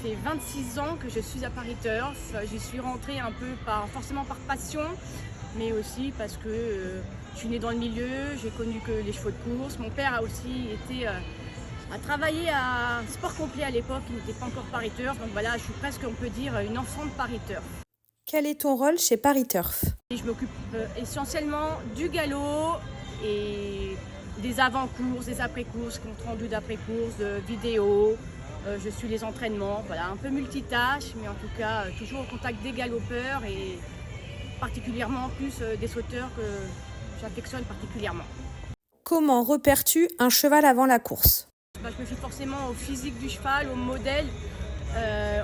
fait 26 ans que je suis à Paris Turf. J'y suis rentrée un peu forcément par passion, mais aussi parce que je suis née dans le milieu, j'ai connu que les chevaux de course. Mon père a aussi a travaillé à sport complet à l'époque, il n'était pas encore Paris Turf. Donc voilà, je suis presque, on peut dire, une enfant de Paris Turf. Quel est ton rôle chez Paris Turf? Et je m'occupe essentiellement du galop et des avant-courses, des après-courses, compte rendu d'après-courses, de vidéos. Je suis les entraînements, voilà, un peu multitâche, mais en tout cas toujours au contact des galopeurs et particulièrement en plus des sauteurs que j'affectionne particulièrement. Comment repères-tu un cheval avant la course? Je me fie forcément au physique du cheval, au modèle.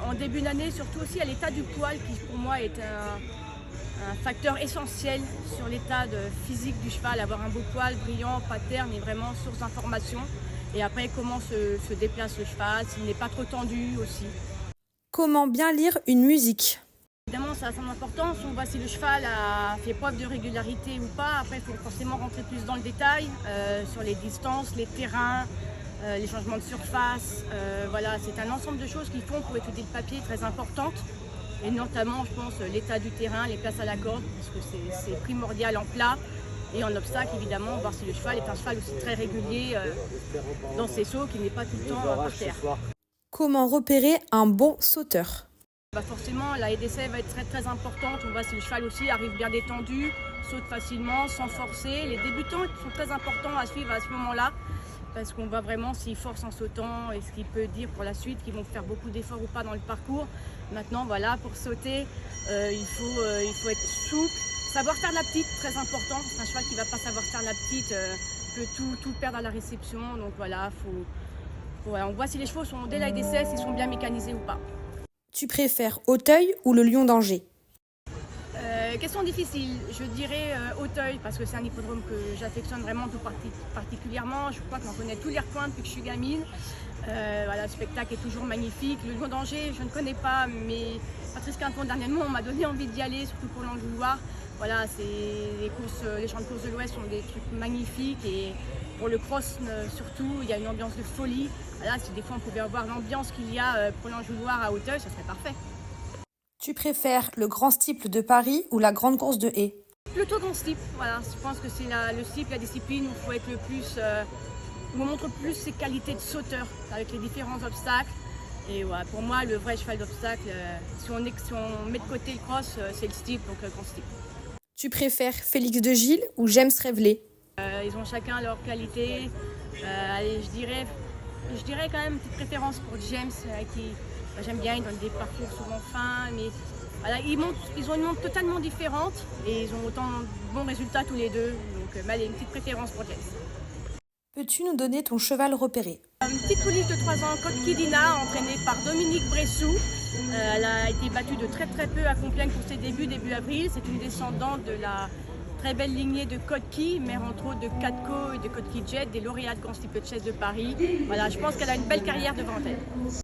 En début d'année, surtout aussi à l'état du poil, qui pour moi est un facteur essentiel sur l'état physique du cheval. Avoir un beau poil brillant, paterne est vraiment source d'information. Et après, comment se déplace le cheval, s'il n'est pas trop tendu aussi. Comment bien lire une musique? Évidemment, ça a son importance. On voit si le cheval a fait preuve de régularité ou pas. Après, il faut forcément rentrer plus dans le détail sur les distances, les terrains, les changements de surface. Voilà, c'est un ensemble de choses qui font pour étudier le papier très importantes. Et notamment, je pense, l'état du terrain, les places à la corde, parce que c'est primordial en plat. Et en obstacle, évidemment, voir si le cheval est un cheval aussi très régulier dans ses sauts, qui n'est pas tout le temps par terre. Comment repérer un bon sauteur? Forcément, la haie d'essai va être très très importante. On voit si le cheval aussi arrive bien détendu, saute facilement, sans forcer. Les débutants sont très importants à suivre à ce moment-là, parce qu'on voit vraiment s'ils forcent en sautant et ce qu'il peut dire pour la suite, qu'ils vont faire beaucoup d'efforts ou pas dans le parcours. Maintenant, voilà, pour sauter, il faut être souple. Savoir faire la petite, très important. C'est un cheval qui ne va pas savoir faire la petite, peut tout perdre à la réception. Donc voilà, on voit si les chevaux sont dès la haie d'essai, s'ils sont bien mécanisés ou pas. Tu préfères Auteuil ou le Lion d'Angers? Question difficile, je dirais Auteuil, parce que c'est un hippodrome que j'affectionne vraiment tout particulièrement. Je crois que j'en connais tous les recoins depuis que je suis gamine. Voilà, le spectacle est toujours magnifique. Le Lion d'Angers, je ne connais pas, mais Patrice Quinton dernièrement m'a donné envie d'y aller, surtout pour l'Anjoulois. Voilà, les champs de course de l'Ouest sont des trucs magnifiques, et pour le cross surtout, il y a une ambiance de folie. Voilà, si des fois on pouvait avoir l'ambiance qu'il y a pour l'Anjoulois à Auteuil, ça serait parfait. Tu préfères le grand steeple de Paris ou la grande course de haies? Plutôt grand steeple, voilà. Je pense que c'est le steeple, la discipline où il faut être le plus, où on montre plus ses qualités de sauteur avec les différents obstacles. Et voilà, pour moi, le vrai cheval d'obstacle, si on met de côté le cross, c'est le steeple, donc le grand steeple. Tu préfères Félix de Gilles ou James Révélé? Ils ont chacun leur qualité. Allez, je dirais quand même une petite préférence pour James, qui j'aime bien. Il donne des parcours souvent fins, mais voilà, ils ont une montre totalement différente et ils ont autant de bons résultats tous les deux. Donc, allez, une petite préférence pour James. Peux-tu nous donner ton cheval repéré? Une petite pouliche de 3 ans, Kotki Dina, entraînée par Dominique Bressou. Elle a été battue de très très peu à Compiègne pour ses débuts, début avril. C'est une descendante de la très belle lignée de Kotki, mère entre autres de Katko et de Kotki Jet, des lauréats de Grand Steeple Chase de Paris. Voilà, je pense qu'elle a une belle carrière devant elle.